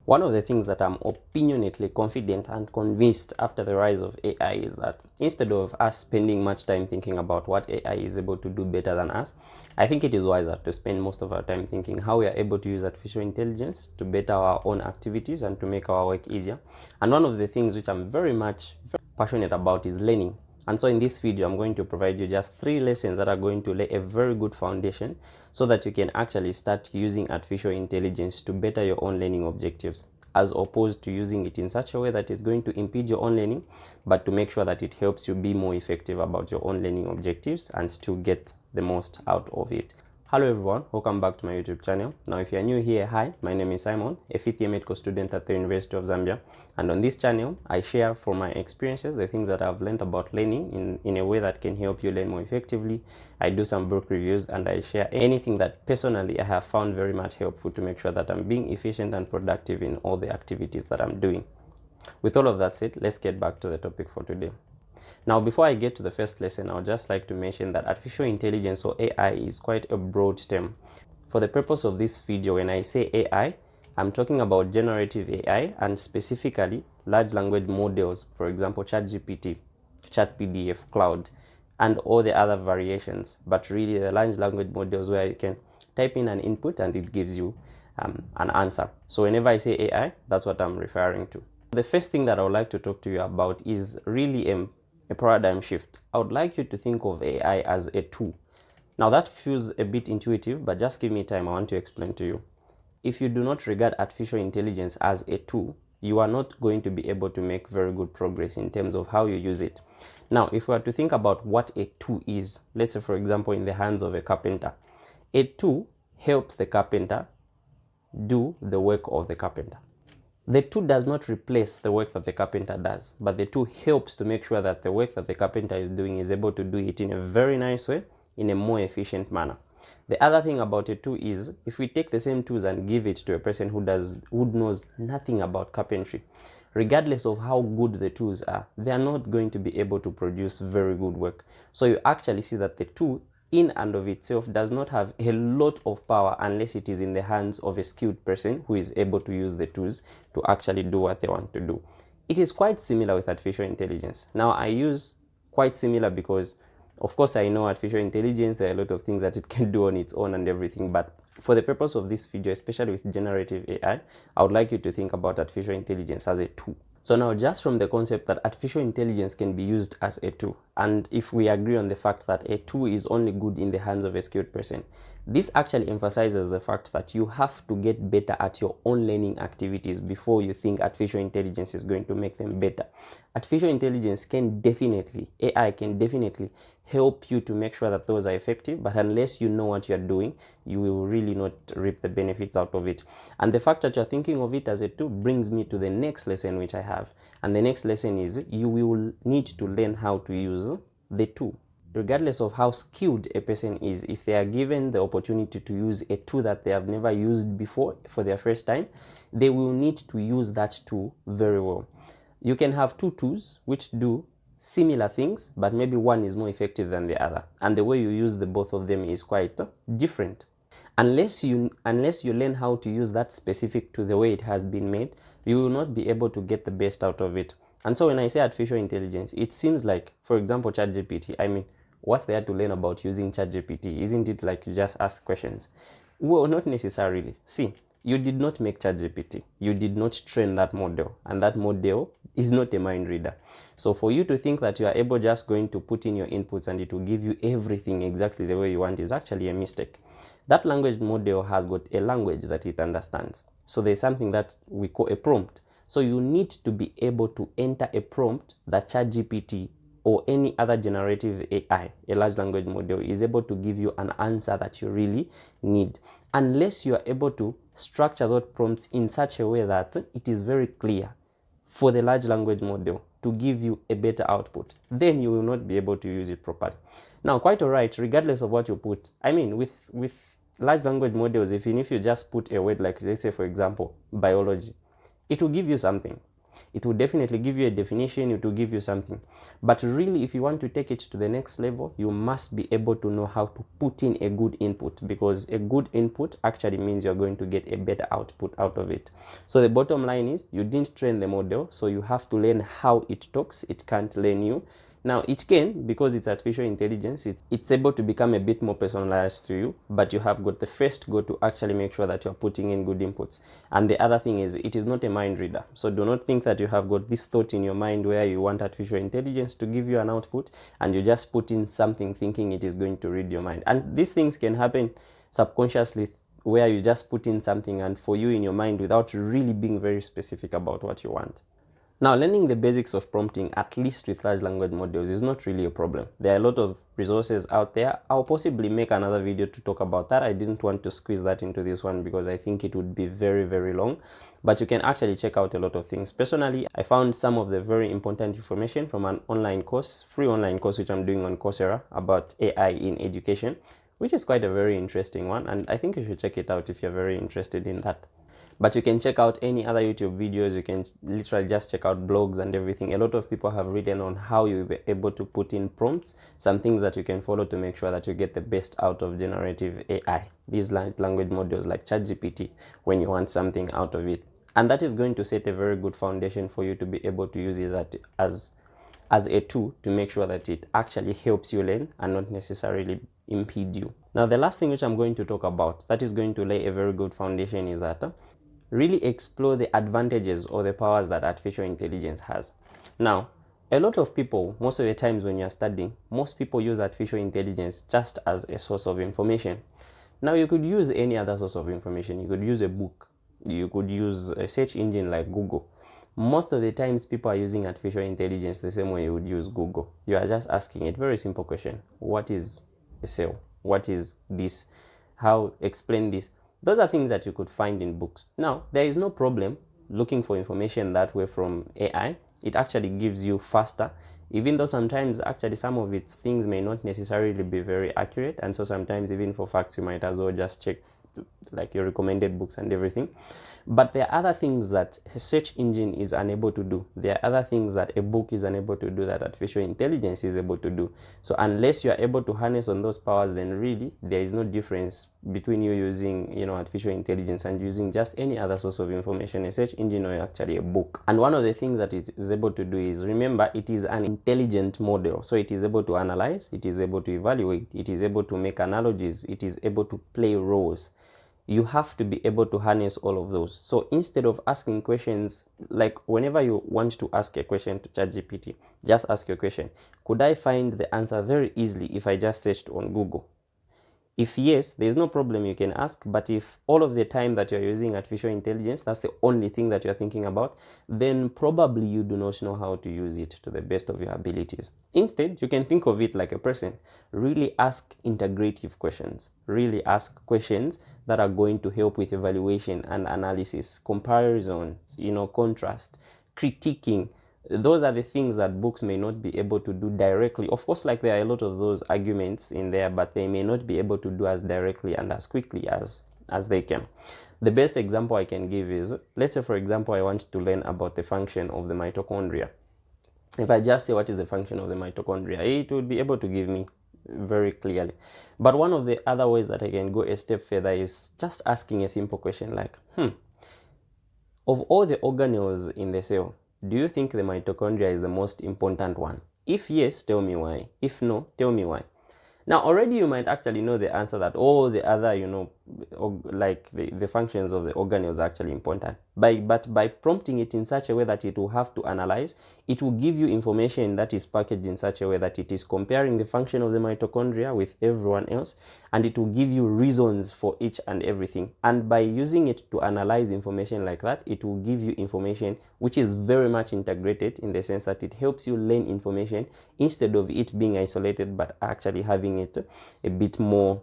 One of the things that I'm opinionately confident and convinced after the rise of AI is that instead of us spending much time thinking about what AI is able to do better than us, I think it is wiser to spend most of our time thinking how we are able to use artificial intelligence to better our own activities and to make our work easier. And one of the things which I'm very passionate about is learning. And so in this video, I'm going to provide you just 3 lessons that are going to lay a very good foundation so that you can actually start using artificial intelligence to better your own learning objectives, as opposed to using it in such a way that is going to impede your own learning, but to make sure that it helps you be more effective about your own learning objectives and still get the most out of it. Hello everyone, welcome back to my YouTube channel. Now if you are new here, hi, my name is Simon, a 5th year medical student at the University of Zambia, and on this channel I share from my experiences the things that I've learned about learning in a way that can help you learn more effectively. I do some book reviews and I share anything that personally I have found very much helpful to make sure that I'm being efficient and productive in all the activities that I'm doing. With all of that said, let's get back to the topic for today. Now, before I get to the first lesson, I would just like to mention that artificial intelligence, or AI, is quite a broad term. For the purpose of this video, when I say AI, I'm talking about generative AI and specifically large language models, for example, ChatGPT, ChatPDF, Cloud, and all the other variations. But really the large language models where you can type in an input and it gives you an answer. So whenever I say AI, that's what I'm referring to. The first thing that I would like to talk to you about is really a paradigm shift. I would like you to think of AI as a tool. Now that feels a bit intuitive, but just give me time, I want to explain to you. If you do not regard artificial intelligence as a tool, you are not going to be able to make very good progress in terms of how you use it. Now, if we are to think about what a tool is, let's say for example in the hands of a carpenter, a tool helps the carpenter do the work of the carpenter. The tool does not replace the work that the carpenter does, but the tool helps to make sure that the work that the carpenter is doing is able to do it in a very nice way, in a more efficient manner. The other thing about a tool is, if we take the same tools and give it to a person who knows nothing about carpentry, regardless of how good the tools are, they are not going to be able to produce very good work. So you actually see that the tool in and of itself does not have a lot of power unless it is in the hands of a skilled person who is able to use the tools to actually do what they want to do. It is quite similar with artificial intelligence. Now I use quite similar because of course I know artificial intelligence, there are a lot of things that it can do on its own and everything, but for the purpose of this video, especially with generative AI, I would like you to think about artificial intelligence as a tool. So now, just from the concept that artificial intelligence can be used as a tool, and if we agree on the fact that a tool is only good in the hands of a skilled person, this actually emphasizes the fact that you have to get better at your own learning activities before you think artificial intelligence is going to make them better. Artificial intelligence can definitely, AI can definitely help you to make sure that those are effective, but unless you know what you're doing, you will really not reap the benefits out of it. And the fact that you're thinking of it as a tool brings me to the next lesson which I have. And the next lesson is you will need to learn how to use the tool. Regardless of how skilled a person is, if they are given the opportunity to use a tool that they have never used before for their first time, they will need to use that tool very well. You can have 2 tools which do similar things, but maybe one is more effective than the other, and the way you use the both of them is quite different. Unless you learn how to use that specific tool the way it has been made, you will not be able to get the best out of it. And so when I say artificial intelligence, it seems like, for example, ChatGPT, I mean, what's there to learn about using ChatGPT? Isn't it like you just ask questions? Well, not necessarily. See, you did not make ChatGPT. You did not train that model, and that model is not a mind reader. So for you to think that you are able just going to put in your inputs and it will give you everything exactly the way you want is actually a mistake. That language model has got a language that it understands. So there's something that we call a prompt. So you need to be able to enter a prompt that ChatGPT or any other generative AI, a large language model, is able to give you an answer that you really need. Unless you are able to structure those prompts in such a way that it is very clear for the large language model to give you a better output, then you will not be able to use it properly. Now, quite alright, regardless of what you put, I mean, with large language models, even if you just put a word like, let's say for example, biology, it will give you something. It will definitely give you a definition, it will give you something. But really, if you want to take it to the next level, you must be able to know how to put in a good input, because a good input actually means you're going to get a better output out of it. So the bottom line is, you didn't train the model, so you have to learn how it talks. It can't learn you. Now it can, because it's artificial intelligence, it's able to become a bit more personalized to you, but you have got the first go to actually make sure that you're putting in good inputs. And the other thing is, it is not a mind reader. So do not think that you have got this thought in your mind where you want artificial intelligence to give you an output and you just put in something thinking it is going to read your mind. And these things can happen subconsciously, where you just put in something and for you in your mind without really being very specific about what you want. Now, learning the basics of prompting, at least with large language models, is not really a problem. There are a lot of resources out there. I'll possibly make another video to talk about that. I didn't want to squeeze that into this one because I think it would be very, very long. But you can actually check out a lot of things. Personally, I found some of the very important information from an online course, free online course, which I'm doing on Coursera about AI in education, which is quite a very interesting one. And I think you should check it out if you're very interested in that. But you can check out any other YouTube videos. You can literally just check out blogs and everything. A lot of people have written on how you'll be able to put in prompts, some things that you can follow to make sure that you get the best out of generative AI, these language models like ChatGPT, when you want something out of it. And that is going to set a very good foundation for you to be able to use it as a tool to make sure that it actually helps you learn and not necessarily impede you. Now, the last thing which I'm going to talk about that is going to lay a very good foundation is that really explore the advantages or the powers that artificial intelligence has. Now, a lot of people, most of the times when you're studying, most people use artificial intelligence just as a source of information. Now, you could use any other source of information. You could use a book. You could use a search engine like Google. Most of the times, people are using artificial intelligence the same way you would use Google. You are just asking it very simple question. What is a cell? What is this? How? Explain this. Those are things that you could find in books. Now, there is no problem looking for information that way from AI. It actually gives you faster, even though sometimes actually some of its things may not necessarily be very accurate. And so sometimes even for facts, you might as well just check like your recommended books and everything. But there are other things that a search engine is unable to do. There are other things that a book is unable to do that artificial intelligence is able to do. So unless you are able to harness on those powers, then really there is no difference between you using, artificial intelligence and using just any other source of information, a search engine or actually a book. And one of the things that it is able to do is, remember, it is an intelligent model. So it is able to analyze, it is able to evaluate, it is able to make analogies, it is able to play roles. You have to be able to harness all of those. So instead of asking questions, like whenever you want to ask a question to ChatGPT, just ask your question. Could I find the answer very easily if I just searched on Google? If yes, there's no problem, you can ask. But if all of the time that you're using artificial intelligence, that's the only thing that you're thinking about, then probably you do not know how to use it to the best of your abilities. Instead, you can think of it like a person. Really ask integrative questions. Really ask questions that are going to help with evaluation and analysis, comparisons, contrast, critiquing. Those are the things that books may not be able to do directly. Of course, like there are a lot of those arguments in there, but they may not be able to do as directly and as quickly as they can. The best example I can give is, let's say, for example, I want to learn about the function of the mitochondria. If I just say what is the function of the mitochondria, it would be able to give me very clearly. But one of the other ways that I can go a step further is just asking a simple question like, of all the organelles in the cell, do you think the mitochondria is the most important one? If yes, tell me why. If no, tell me why. Now, already you might actually know the answer that all the other, like the functions of the organelles are actually important. But by prompting it in such a way that it will have to analyze, it will give you information that is packaged in such a way that it is comparing the function of the mitochondria with everyone else, and it will give you reasons for each and everything. And by using it to analyze information like that, it will give you information which is very much integrated, in the sense that it helps you learn information instead of it being isolated, but actually having it a bit more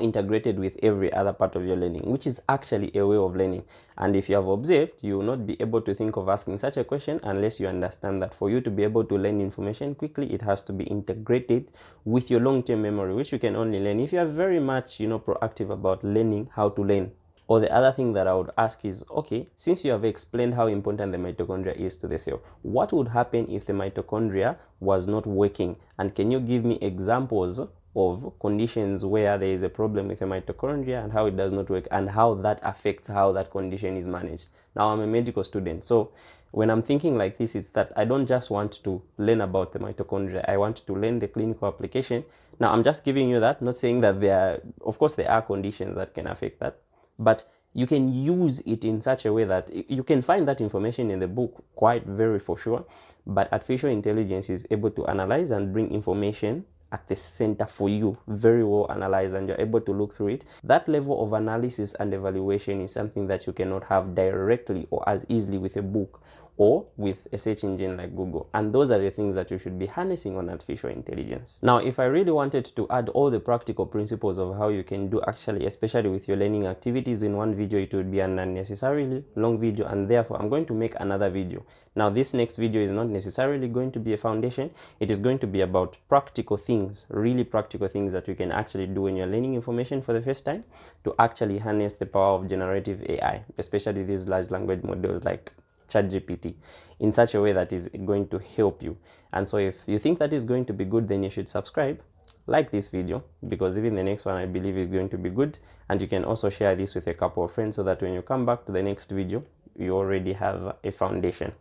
integrated with every other part of your learning, which is actually a way of learning. And if you have observed, you will not be able to think of asking such a question unless you understand that for you to be able to learn information quickly, it has to be integrated with your long-term memory, which you can only learn if you are very much, proactive about learning how to learn. Or the other thing that I would ask is, okay, since you have explained how important the mitochondria is to the cell, what would happen if the mitochondria was not working? And can you give me examples of conditions where there is a problem with the mitochondria and how it does not work and how that affects how that condition is managed? Now, I'm a medical student, so when I'm thinking like this, it's that I don't just want to learn about the mitochondria, I want to learn the clinical application. Now, I'm just giving you that, not saying that of course, there are conditions that can affect that, but you can use it in such a way that you can find that information in the book quite very for sure, but artificial intelligence is able to analyze and bring information at the center for you, very well analyzed, and you're able to look through it. That level of analysis and evaluation is something that you cannot have directly or as easily with a book or with a search engine like Google. And those are the things that you should be harnessing on artificial intelligence. Now, if I really wanted to add all the practical principles of how you can do actually, especially with your learning activities in one video, it would be an unnecessarily long video, and therefore I'm going to make another video. Now, this next video is not necessarily going to be a foundation. It is going to be about practical things, really practical things that you can actually do when you're learning information for the first time to actually harness the power of generative AI, especially these large language models like ChatGPT, in such a way that is going to help you. And so if you think that is going to be good, then you should subscribe, like this video, because even the next one I believe is going to be good. And you can also share this with a couple of friends so that when you come back to the next video, you already have a foundation.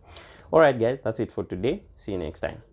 All right, guys, that's it for today. See you next time.